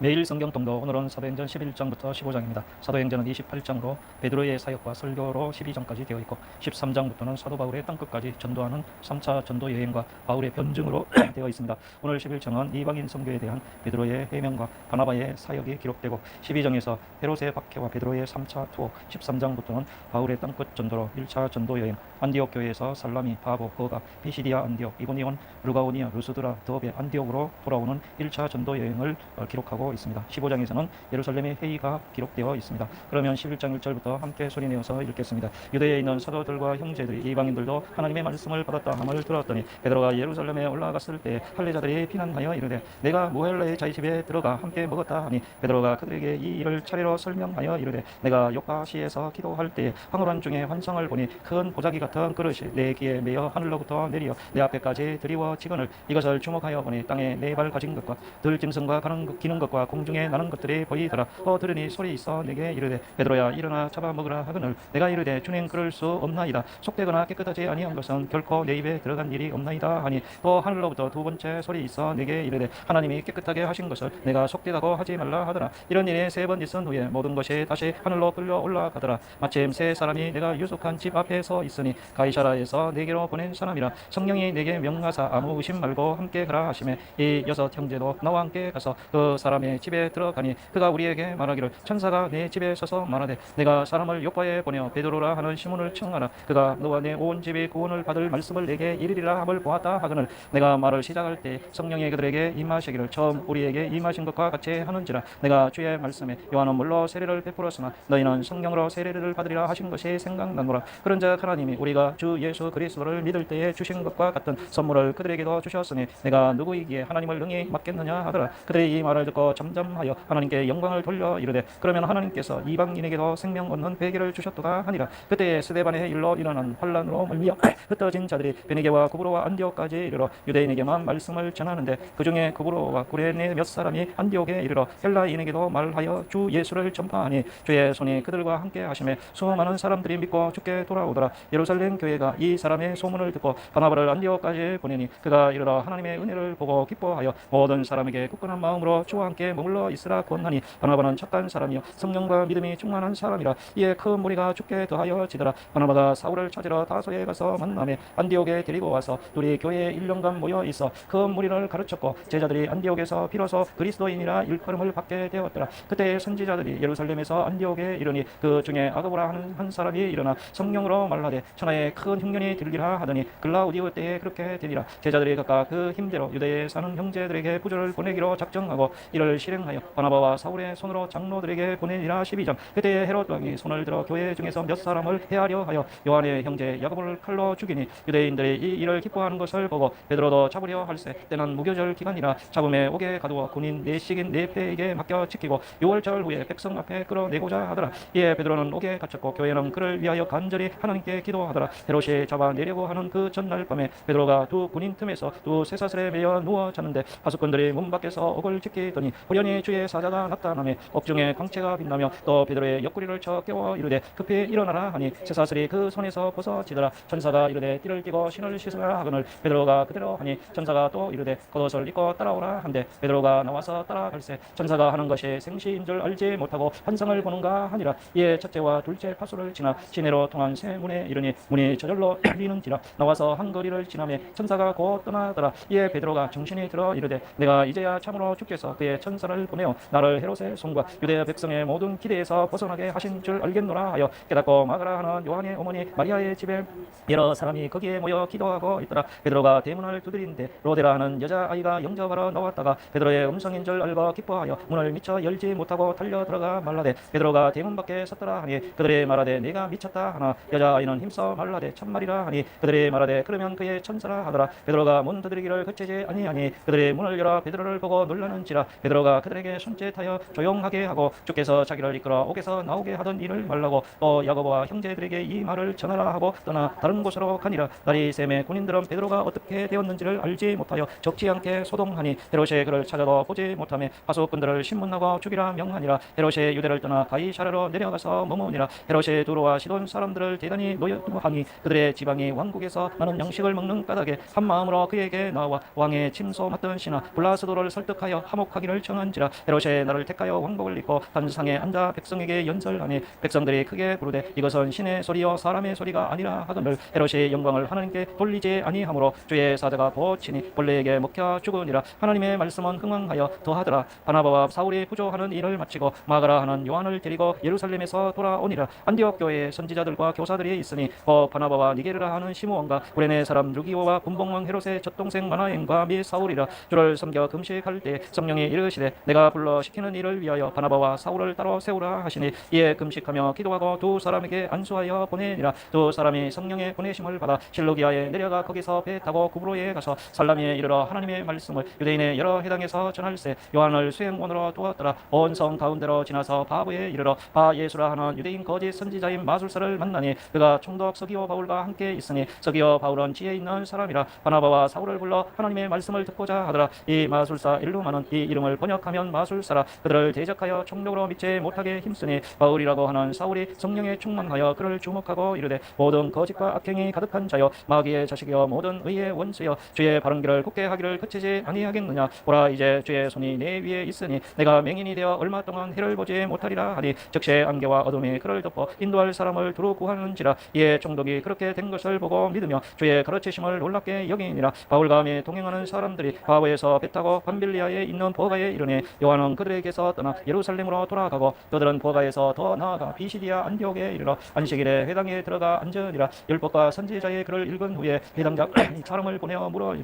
매일 성경 통도 오늘은 사도행전 11장부터 15장입니다. 사도행전은 28장으로 베드로의 사역과 설교로 12장까지 되어 있고 13장부터는 사도 바울의 땅끝까지 전도하는 3차 전도 여행과 바울의 변증으로 되어 있습니다. 오늘 11장은 이방인 선교에 대한 베드로의 해명과 바나바의 사역이 기록되고 12장에서 헤롯의 박해와 베드로의 3차 투어, 13장부터는 바울의 땅끝 전도로 1차 전도 여행, 안디옥 교회에서 살라미, 바보, 버가, 피시디아, 안디옥, 이고니온, 루가오니아, 루스드라, 더베, 안디옥으로 돌아오는 1차 전도 여행을 기록하고 있습니다. 15장에서는 예루살렘의 회의가 기록되어 있습니다. 그러면 11장 1절부터 함께 소리내어서 읽겠습니다. 유대에 있는 사도들과 형제들이 이방인들도 하나님의 말씀을 받았다 함을 들었더니 베드로가 예루살렘에 올라갔을 때 할례자들이 비난하여 이르되 내가 무할라의 자의 집에 들어가 함께 먹었다 하니 베드로가 그들에게 이 일을 차례로 설명하여 이르되 내가 요파시에서 기도할 때에 황홀한 중에 환상을 보니 큰 보자기 같은 그릇이 내 귀에 매어 하늘로부터 내리어 내 앞에까지 드리워지거늘 이것을 주목하여 보니 땅에 네 발 가진 것과 들짐승과 기는 것과 공중에 나는 것들이 보이더라. 또 들으니 소리 있어 내게 이르되 베드로야 일어나 잡아먹으라 하거늘 내가 이르되 주님 그럴 수 없나이다. 속되거나 깨끗하지 아니한 것은 결코 내 입에 들어간 일이 없나이다 하니 또 하늘로부터 두 번째 소리 있어 내게 이르되 하나님이 깨끗하게 하신 것을 내가 속되다고 하지 말라 하더라. 이런 일이 세 번 있은 후에 모든 것이 다시 하늘로 끌려 올라가더라. 마침 세 사람이 내가 유숙한 집 앞에 서 있으니 가이사라에서 내게로 보낸 사람이라. 성령이 내게 명하사 아무 의심 말고 함께 가라 하시매 이 여섯 형제도 나와 함께 가서 그 사람의 집에 들어가니 그가 우리에게 말하기를 천사가 내 집에 서서 말하되 내가 사람을 요파에 보내어 베드로라 하는 시몬을 청하라. 그가 너와 내 온 집이 구원을 받을 말씀을 내게 이르리라 함을 보았다 하거늘 내가 말을 시작할 때 성령이 그들에게 임하시기를 처음 우리에게 임하신 것과 같이 하는지라. 내가 주의 말씀에 요한은 물로 세례를 베풀었으나 너희는 성령으로 세례를 받으리라 하신 것이 생각나노라. 그런즉 하나님이 우리가 주 예수 그리스도를 믿을 때에 주신 것과 같은 선물을 그들에게도 주셨으니 내가 누구이기에 하나님을 능히 맡겠느냐 하더라. 그들이 이 말을 듣고 잠잠하여 하나님께 영광을 돌려 이르되 그러면 하나님께서 이방인에게도 생명 얻는 베개를 주셨도다 하니라. 그때 스데반의 일로 일어난 환란으로 멀미어 흩어진 자들이 베니게와 구브로와 안디옥까지 이르러 유대인에게만 말씀을 전하는데 그 중에 구브로와 구레네 몇 사람이 안디옥에 이르러 헬라인에게도 말하여 주 예수를 전파하니 주의 손이 그들과 함께 하심에 수많은 사람들이 믿고 주께 돌아오더라. 예루살렘 교회가 이 사람의 소문을 듣고 바나바를 안디옥까지 보내니 그가 이르러 하나님의 은혜를 보고 기뻐하여 모든 사람에게 굳건한 마음으로 주와 함께 머물러 있으라 권하니 바나바는 착한 사람이요 성령과 믿음이 충만한 사람이라. 이에 큰 무리가 주께 더하여 지더라. 바나바가 사울을 찾으러 다소에 가서 만나매 안디옥에 데리고 와서 둘이 교회에 1년간 모여 있어 큰 무리를 가르쳤고 제자들이 안디옥에서 비로소 그리스도인이라 일컬음을 받게 되었더라. 그때 선지자들이 예루살렘에서 안디옥에 이르니 그 중에 아그보라 하는 한 사람이 일어나 성령으로 말하되 천하에 큰 흉년이 들리라 하더니 글라우디오 때에 그렇게 되리라. 제자들이 각각 그 힘대로 유대에 사는 형제들에게 부조를 보내기로 작정하고 이를 실행하여 바나바와 사울의 손으로 장로들에게 보내니라. 12장. 그때 헤롯 왕이 손을 들어 교회 중에서 몇 사람을 해하려 하여 요한의 형제 야고보를 칼로 죽이니 유대인들이 이 일을 기뻐하는 것을 보고 베드로도 잡으려 할세 때는 무교절 기간이라 잡음에 옥에 가두어 군인 네식인 네패에게 맡겨 지키고 6월절 후에 백성 앞에 끌어내고자 하더라. 이에 베드로는 옥에 갇혔고 교회는 그를 위하여 간절히 하나님께 기도하더라. 헤롯이 잡아내려고 하는 그 전날 밤에 베드로가 두 군인 틈에서 두 쇠사슬에 매여 누워 잤는데 파수꾼들이 문 밖에서 옥을 지키더니 우연히 주의 사자가 나타나며 옥중에 광채가 빛나며 또 베드로의 옆구리를 쳐 깨워 이르되 급히 일어나라 하니 쇠사슬이 그 손에서 벗어지더라. 천사가 이르되 띠를 띠고 신을 씻으라 하거늘 베드로가 그대로 하니 천사가 또 이르되 겉옷을 입고 따라오라 한데 베드로가 나와서 따라갈세 천사가 하는 것이 생시인 줄 알지 못하고 환상을 보는가 하니라. 이에 첫째와 둘째 파수를 지나 시내로 통한 새 문에 이르니 문이 저절로 열리는지라. 나와서 한 거리를 지나며 천사가 곧 떠나더라. 이에 베드로가 정신이 들어 이르되 내가 이제야 참으로 주께서 그의 천사를 보내어 나를 헤롯의 손과 유대 백성의 모든 기대에서 벗어나게 하신 줄 알겠노라 하여 깨닫고 마가라 하는 요한의 어머니 마리아의 집에 여러 사람이 거기에 모여 기도하고 있더라. 베드로가 대문을 두드리는데 로데라 하는 여자아이가 영접하러 나왔다가 베드로의 음성인 줄 알고 기뻐하여 문을 미처 열지 못하고 달려 들어가 말라되 베드로가 대문 밖에 섰더라 하니 그들이 말하되 내가 미쳤다 하나 여자아이는 힘써 말라되 참말이라 하니 그들이 말하되 그러면 그의 천사라 하더라. 베드로가 문 두드리기를 그치지 아니하니 그들이 문을 열어 베드로를 보고 놀라는지라. 베드로가 그들에게 손짓하여 조용하게 하고 주께서 자기를 이끌어 옥에서 나오게 하던 일을 말라고 또 야고보와 형제들에게 이 말을 전하라 하고 떠나 다른 곳으로 가니라. 날이 샘에 군인들은 베드로가 어떻게 되었는지를 알지 못하여 적지 않게 소동하니 헤롯이 그를 찾아도 보지 못하며 파수꾼들을 신문하고 죽이라 명하니라. 헤롯이 유대를 떠나 가이사랴로 내려가서 머무니라. 헤롯이 두로와 시돈 사람들을 대단히 노여하니 그들의 지방이 왕국에서 많은 양식을 먹는 까닭에 한 마음으로 그에게 나와 왕의 침소 맡던 신하 블라스도를 설득하여 화목하기를 청한지라. 헤롯이 나를 택하여 왕복을 입고 단상에 앉아 백성에게 연설하니 백성들이 크게 부르되 이것은 신의 소리요 사람의 소리가 아니라 하거늘 헤롯이 영광을 하나님께 돌리지 아니하므로 주의 사자가 보치니 벌레에게 먹혀 죽으니라. 하나님의 말씀은 흥왕하여 더하더라. 바나바와 사울이 구조하는 일을 마치고 마가라 하는 요한을 데리고 예루살렘에서 돌아오니라. 안디옥 교회에 선지자들과 교사들이 있으니 바나바와 니게르라 하는 시므온과 구레네 사람 루기오와 분봉왕 헤롯의 젖동생 마나엔과 및 사울이라. 주를 섬겨 금식할 때 성령이 이르시되 내가 불러 시키는 일을 위하여 바나바와 사울을 따로 세우라 하시니 이에 금식하며 기도하고 두 사람에게 안수하여 보내니라. 두 사람이 성령의 보내심을 받아 실루기아에 내려가 거기서 배 타고 구브로에 가서 살라미에 이르러 하나님의 말씀을 유대인의 여러 해당에서 전할세 요한을 수행원으로 두었더라. 온 성 가운데로 지나서 바브에 이르러 바 예수라 하는 유대인 거짓 선지자인 마술사를 만나니 그가 총독 서기오 바울과 함께 있으니 서기오 바울은 지혜 있는 사람이라. 바나바와 사울을 불러 하나님의 말씀을 듣고자 하더라. 이 마술사 일루마는 이 이름을 번역하면 마술사라. 그들을 대적하여 총독으로 믿지 못하게 힘쓰니 바울이라고 하는 사울이 성령에 충만하여 그를 주목하고 이르되 모든 거짓과 악행이 가득한 자여 마귀의 자식이여 모든 의의 원수여 주의 바른 길을 굳게 하기를 그치지 아니하겠느냐. 보라 이제 주의 손이 내 위에 있으니 내가 맹인이 되어 얼마 동안 해를 보지 못하리라 하니 즉시 안개와 어둠이 그를 덮어 인도할 사람을 두루 구하는지라. 이에 총독이 그렇게 된 것을 보고 믿으며 주의 가르치심을 놀랍게 여기니라. 바울과 및 동행하는 사람들이 바브에서 배 타고 밤빌리아에 있는 버가에 이르니 요한은 그들에게서 떠나 예루살렘으로 돌아가고 그들은 버가에서 더 나아가 비시디아 안디옥에 이르러 안식일에 회당에 들어가 앉으니라. 율법과 선지자의 글을 읽은 후에 회당장 사람을 보내어 물어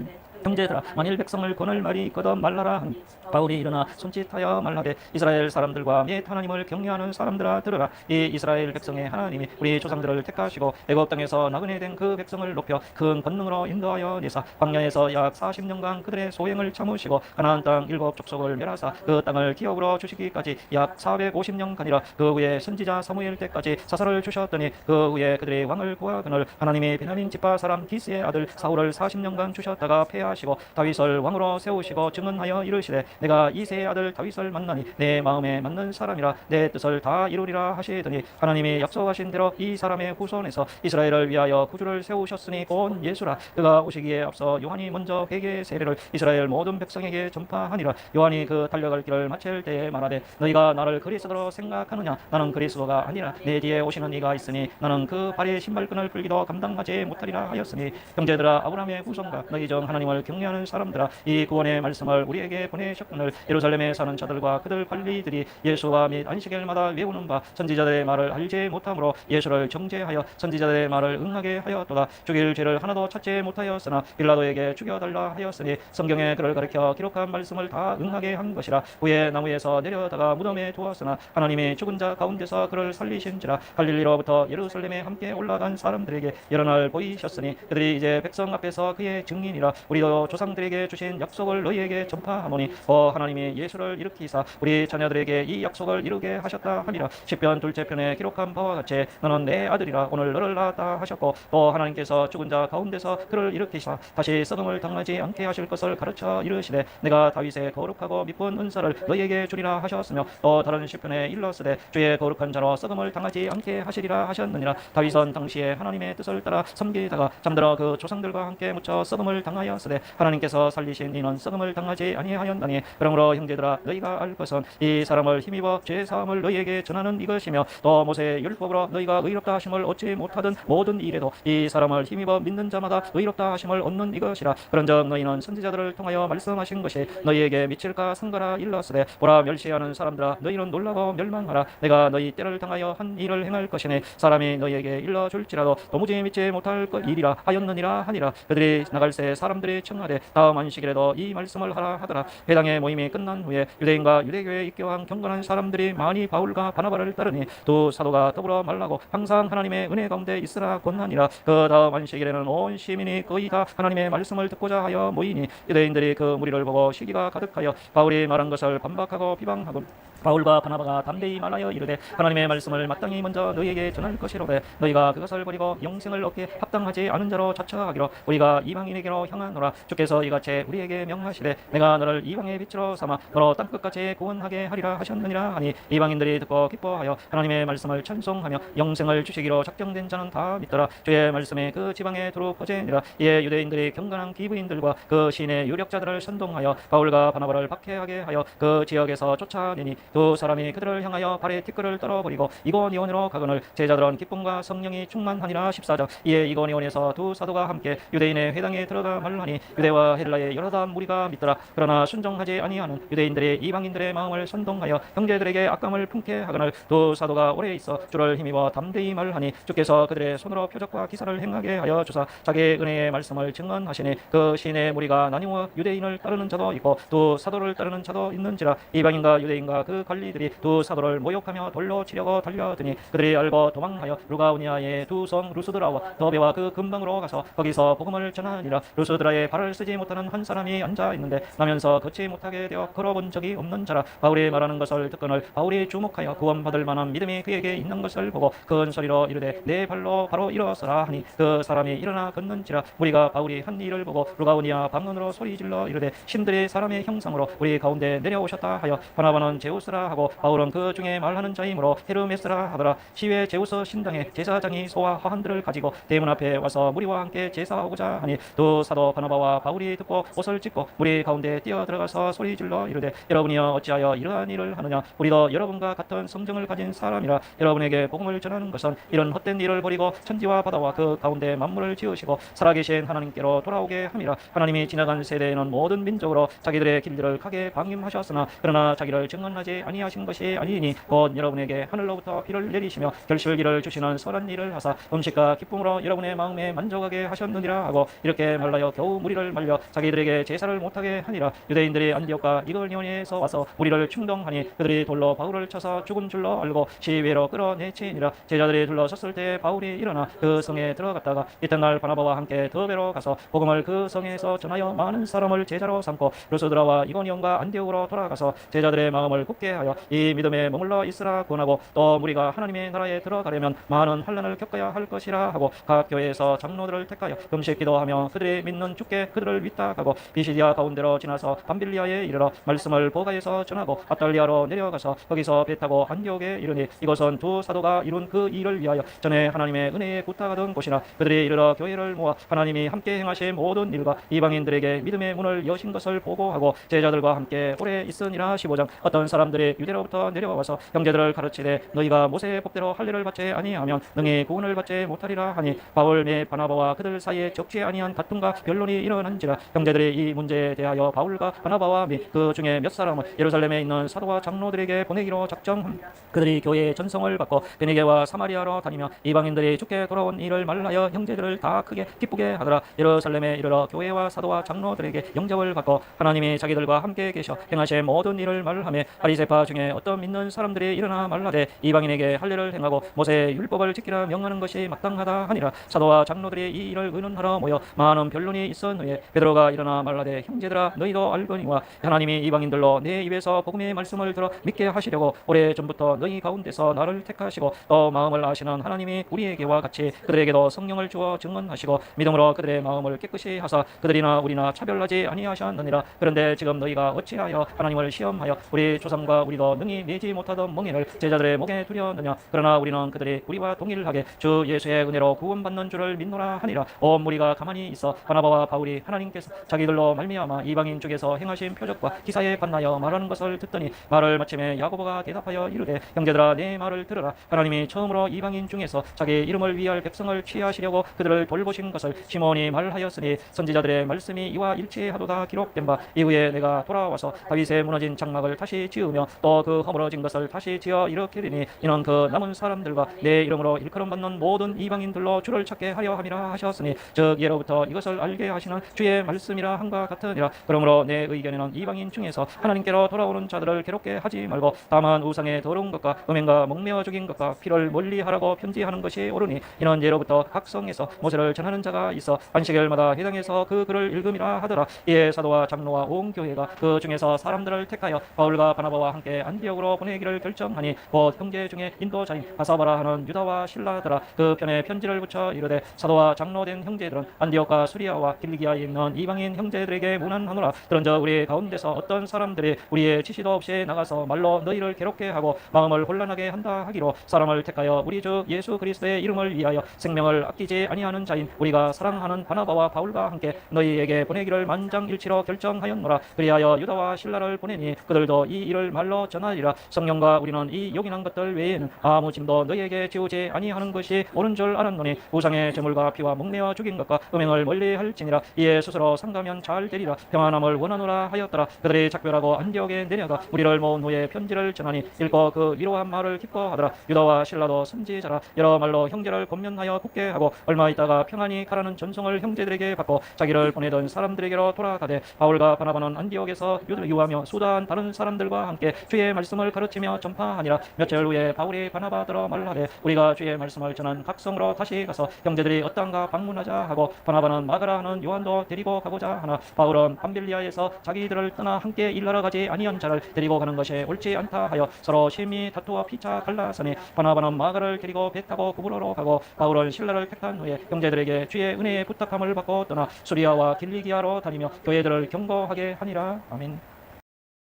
형제들아 만일 백성을 권할 말이 있거든 말라라 하니 바울이 일어나 손짓하여 말하되 이스라엘 사람들과 및 하나님을 경외하는 사람들아 들으라. 이 이스라엘 백성의 하나님이 우리 조상들을 택하시고 애굽 땅에서 나그네 된 그 백성을 높여 큰 권능으로 인도하여 내사 광야에서 약 40년간 그들의 소행을 참으시고 가나안 땅 일곱 족속을 멸하사 그 땅을 기업으로 주시기까지 약 450년간이라. 그 후에 선지자 사무엘 때까지 사사를 주셨더니 그 후에 그들의 왕을 구하거늘 하나님이 베냐민 지파 사람 기스의 아들 사울을 40년간 주셨다가 패하시고 다윗을 왕으로 세우시고 증언하여 이르시되 내가 이새의 아들 다윗을 만나니 내 마음에 맞는 사람이라 내 뜻을 다 이루리라 하시더니 하나님이 약속하신 대로 이 사람의 후손에서 이스라엘을 위하여 구주를 세우셨으니 곧 예수라. 그가 오시기에 앞서 요한이 먼저 회개의 세례를 이스라엘 모든 백성에게 전파하니라. 요한이 그 달려갈 길을 마칠 때에 말하되 너희가 나를 그리스도로 생각하느냐. 나는 그리스도가 아니라 내 뒤에 오시는 이가 있으니 나는 그 발의 신발끈을 풀기도 감당하지 못하리라 하였으니 형제들아 아브라함의 후손과 너희 중 하나님을 경외하는 사람들아 이 구원의 말씀을 우리에게 보내셨거늘 예루살렘에 사는 자들과 그들 관리들이 예수와 및 안식일마다 외우는 바 선지자들의 말을 알지 못함으로 예수를 정죄하여 선지자들의 말을 응하게 하였도다. 죽일 죄를 하나도 찾지 못하였으나 빌라도에게 죽여달라 하였으니 성경에 그를 가리켜 기록한 말씀을 다 응하게 한 것이라. 후에 나무에서 내려다가 무덤에 두었으나 하나님이 죽은 자 가운데서 그를 살리신지라. 갈릴리로부터 예루살렘에 함께 올라간 사람들에게 여러 날 보이셨으니 그들이 이제 백성 앞에서 그의 증인이라. 우리도 조상들에게 주신 약속을 너희에게 전파하노니 하나님이 예수를 일으키사 우리 자녀들에게 이 약속을 이루게 하셨다 하니라. 시편 둘째 편에 기록한 바와 같이 너는 내 아들이라 오늘 너를 낳았다 하셨고 또 하나님께서 죽은 자 가운데서 그를 일으키사 다시 썩음을 당하지 않게 하실 것을 가르쳐 이르시되 내가 다윗의 거룩하고 미쁜 은사를 너희에게 주리라 하셨으며 또 다른 시편에 일렀으되 주의 거룩한 자로 썩음을 당하지 않게 하시리라 하셨느니라. 다윗은 당시에 하나님의 뜻을 따라 섬기다가 잠들어 그 조상들과 함께 묻혀 썩음을 당하였으되 하나님께서 살리신 이는 썩음을 당하지 아니하였나니 그러므로 형제들아 너희가 알 것은 이 사람을 힘입어 죄 사함을 너희에게 전하는 이것이며 또 모세의 율법으로 너희가 의롭다 하심을 얻지 못하던 모든 일에도 이 사람을 힘입어 믿는 자마다 의롭다 하심을 얻는 이것이라. 그런즉 너희는 선지자들을 통하여 말씀하신 것이 너희에게 미칠까 상가라 일렀으되 보라 멸시하는 사람들아 너희는 놀라고 멸망하라. 내가 너희 때를 당하여 한 일을 행할 것이니 사람이 너희에게 일러줄지라도 도무지 믿지 못할 일이라 하였느니라 하니라. 그들이 나갈새 사람들이 청하되 다음 안식일에도 이 말씀을 하라 하더라. 회당의 모임이 끝난 후에 유대인과 유대교에 입교한 경건한 사람들이 많이 바울과 바나바를 따르니 두 사도가 더불어 말라고 항상 하나님의 은혜 가운데 있으라 권하니라. 그 다음 안식일에는 온 시민이 거의 다 하나님의 말씀을 듣고자 하여 모이니 유대인들이 그 무리를 보고 시기가 가득하여 바울이 말한 것을 반박하고 비방하고 바울과 바나바가 담대히 말하여 이르되 하나님의 말씀을 마땅히 먼저 너희에게 전할 것이로되 너희가 그것을 버리고 영생을 얻게 합당하지 않은 자로 자처하기로 우리가 이방인에게로 향하노라. 주께서 이같이 우리에게 명하시되 내가 너를 이방의 빛으로 삼아 너로 땅끝까지 구원하게 하리라 하셨느니라 하니 이방인들이 듣고 기뻐하여 하나님의 말씀을 찬송하며 영생을 주시기로 작정된 자는 다 믿더라. 주의 말씀이 그 지방에 두루 퍼지니라. 이에 유대인들이 경건한 기브인들과 그 시인의 유력자들을 선동하여 바울과 바나바를 박해하게 하여 그 지역에서 쫓아내니 두 사람이 그들을 향하여 발에 티끌을 떨어버리고 이고니온으로 가거늘 제자들은 기쁨과 성령이 충만하니라. 14장. 이에 이고니온에서 두 사도가 함께 유대인의 회당에 들어가 말하니 유대와 헬라의 여러 단 무리가 믿더라. 그러나 순종하지 아니하는 유대인들이 이방인들의 마음을 선동하여 형제들에게 악감을 품게 하거늘 두 사도가 오래 있어 주를 힘입어 담대히 말하니 주께서 그들의 손으로 표적과 기사를 행하게 하여 주사 자기의 은혜의 말씀을 증언하시니 그 시인의 무리가 나뉘어 유대인을 따르는 자도 있고 두 사도를 따르는 자도 있는지라. 이방인과 유대인과 그 관리들이 두 사도를 모욕하며 돌로 치려고 달려드니 그들이 알고 도망하여 루가우니아의 두 성 루스드라와 더베와 그 근방으로 가서 거기서 복음을 전하니라. 루스드라에 발을 쓰지 못하는 한 사람이 앉아 있는데 나면서 걷지 못하게 되어 걸어본 적이 없는 자라. 바울이 말하는 것을 듣거늘 바울이 주목하여 구원받을 만한 믿음이 그에게 있는 것을 보고 큰 소리로 이르되 내 발로 바로 일어서라 하니 그 사람이 일어나 걷는지라. 우리가 바울이 한 일을 보고 루가우니아 방언으로 소리질러 이르되 신들의 사람의 형상으로 우리 가운데 내려오셨다 하여 바나바는 제우스라 하고 바울은 그 중에 말하는 자이므로 헤르메스라 하더라. 시외 제우스 신당에 제사장이 소와 화환들을 가지고 대문 앞에 와서 무리와 함께 제사하고자 하니 두 사도 바나바와 바울이 듣고 옷을 찢고 무리 가운데 뛰어 들어가서 소리질러 이르되 여러분이여 어찌하여 이러한 일을 하느냐. 우리도 여러분과 같은 성정을 가진 사람이라. 여러분에게 복음을 전하는 것은 이런 헛된 일을 버리고 천지와 바다와 그 가운데 만물을 지으시고 살아계신 하나님께로 돌아오게 함이라. 하나님이 지나간 세대에는 모든 민족으로 자기들의 길들을 가게 방임하셨으나 그러나 자기를 증언하지 아니하신 것이 아니니 곧 여러분에게 하늘로부터 비를 내리시며 결실기를 주시는 선한 일을 하사 음식과 기쁨으로 여러분의 마음에 만족하게 하셨느니라 하고 이렇게 말하여 겨우 무리를 말려 자기들에게 제사를 못하게 하니라. 유대인들이 안디옥과 이거니온에서 와서 무리를 충동하니 그들이 돌로 바울을 쳐서 죽은 줄로 알고 시외로 끌어내치니라. 제자들이 둘러섰을 때 바울이 일어나 그 성에 들어갔다가 이튿날 바나바와 함께 더베로 가서 복음을 그 성에서 전하여 많은 사람을 제자로 삼고 루스드라와 이고니온과 안디옥으로 돌아가서 제자들의 마음을 굳게 하여 이 믿음에 머물러 있으라 권하고 또 무리가 하나님의 나라에 들어가려면 많은 환난을 겪어야 할 것이라 하고 각 교회에서 장로들을 택하여 금식 기도하며 그들이 믿는 주께 그들을 위탁하고 비시디아 가운데로 지나서 밤빌리아에 이르러 말씀을 보가에서 전하고 아탈리아로 내려가서 거기서 배 타고 안디옥에 이르니 이것은 두 사도가 이룬 그 일을 위하여 전에 하나님의 은혜에 부탁하던 곳이나 그들이 이르러 교회를 모아 하나님이 함께 행하신 모든 일과 이방인들에게 믿음의 문을 여신 것을 보고하고 제자들과 함께 오래 있으니라. 15장. 어떤 사람들이 유대로부터 내려와서 형제들을 가르치되 너희가 모세의 법대로 할례를 받지 아니하면 능히 구원을 받지 못하리라 하니 바울 및 바나바와 그들 사이에 적지 아니한 다툼과 변론이 일어난지라. 형제들이 이 문제에 대하여 바울과 바나바와 및 그 중에 몇 사람은 예루살렘에 있는 사도와 장로들에게 보내기로 작정함. 그들이 교회의 전성을 받고 베니게와 사마리아로 다니며 이방인들이 주께 돌아온 일을 말하여 형제들을 다 크게 기쁘게 하더라. 예루살렘에 이르러 교회와 사도와 장로들에게 영접을 받고 하나님이 자기들과 함께 계셔 행하신 모든 일을 말하며 바리새파 중에 어떤 믿는 사람들이 일어나 말하되 이방인에게 할례를 행하고 모세의 율법을 지키라 명하는 것이 마땅하다 하니라. 사도와 장로들이 이 일을 의논하러 모여 많은 변론이 있은 후에 베드로가 일어나 말하되 형제들아 너희도 알거니와 하나님이 이방인들로 내 입에서 복음의 말씀을 들어 믿게 하시려고 오래 전부터 너희 가운데서 나를 택하시고 또 마음을 아시는 하나님이 우리에게와 같이 그들에게도 성령을 주어 증언하시고 믿음으로 그들의 마음을 깨끗이 하사 그들이나 우리나 차별하지 아니하셨느니라. 그런데 지금 너희가 어찌하여 하나님을 시험하여 우리 조상과 우리도 능히 내지 못하던 멍에를 제자들의 목에 두려느냐. 그러나 우리는 그들이 우리와 동일하게 주 예수의 은혜로 구원받는 줄을 믿노라 하니라. 온 무리가 가만히 있어 바나바와 바울이 하나님께서 자기들로 말미암아 이방인 중에서 행하신 표적과 기사에 관하여 말하는 것을 듣더니 말을 마침에 야고보가 대답하여 이르되 형제들아 내 말을 들으라. 하나님이 처음으로 이방인 중에서 자기 이름을 위할 백성을 취하시려고 그들을 돌보신 것을 시몬이 말하였으니 선지자들의 말씀이 이와 일치하도다 기록된 바 이후에 내가 돌아와서 다윗의 무너진 장막을 다시 지으며 또 그 허물어진 것을 다시 지어 일으키리니 이는 그 남은 사람들과 내 이름으로 일컬음 받는 모든 이방인들로 주를 찾게 하려 함이라 하셨으니 즉 예로부터 이것을 알게 하시는 주의 말씀이라 한과 같으니라. 그러므로 내 의견에는 이방인 중에서 하나님께로 돌아오는 자들을 괴롭게 하지 말고 다만 우상의 더러운 것과 음행과 목매어 죽인 것과 피를 멀리하라고 편지하는 것이 옳으니 이는 예로부터 각 성에서 모세를 전하는 자가 있어 안식일마다 회당에서 그 글을 읽음이라 하더라. 이에 사도와 장로와 온 교회가 그 중에서 사람들을 택하여 바울과 바나바와 함께 안디옥으로 보내기를 결정하니 곧 형제 중에 인도자인 바사바라 하는 유다와 실라더라. 그 편에 편지를 붙여 이르되 사도와 장로된 형제들은 안디옥과 수리아와 길리기 길리기아에 있는 이방인 형제들에게 문안하노라. 그런저 우리 가운데서 어떤 사람들이 우리의 지시도 없이 나가서 말로 너희를 괴롭게 하고 마음을 혼란하게 한다 하기로 사람을 택하여 우리 주 예수 그리스도의 이름을 위하여 생명을 아끼지 아니하는 자인 우리가 사랑하는 바나바와 바울과 함께 너희에게 보내기를 만장일치로 결정하였노라. 그리하여 유다와 실라를 보내니 그들도 이 일을 말로 전하리라. 성령과 우리는 이 요긴한 것들 외에는 아무 짐도 너희에게 지우지 아니하는 것이 옳은 줄 알았노니 우상의 제물과 피와 목매어 죽인 것과 음행을 멀리할지니라. 이에 스스로 상가면 잘 되리라. 평안함을 원하노라 하였더라. 그들이 작별하고 안디옥에 내려가 무리를 모은 후에 편지를 전하니 읽고 그 위로한 말을 기뻐하더라. 유다와 실라도 선지자라. 여러 말로 형제를 권면하여 굳게 하고 얼마 있다가 평안히 가라는 전송을 형제들에게 받고 자기를 보내던 사람들에게로 돌아가되 바울과 바나바는 안디옥에서 유하며 수다한 다른 사람들과 함께 주의 말씀을 가르치며 전파하니라. 며칠 후에 바울이 바나바더러 말하되 우리가 주의 말씀을 전한 각성으로 다시 가서 형제들이 어떠한가 방문하자 하고 바나바는 마가라 하는 요한도 데리고 가고자 하나 바울은 밤빌리아에서 자기들을 떠나 함께 일하러 가지 아니한 자를 데리고 가는 것이 옳지 않다 하여 서로 심히 다투어 피차 갈라서니 바나바는 마가를 데리고 배 타고 구브로로 가고 바울은 실라를 택한 후에 형제들에게 주의 은혜의 부탁함을 받고 떠나 수리아와 길리기아로 다니며 교회들을 경고하게 하니라. 아멘.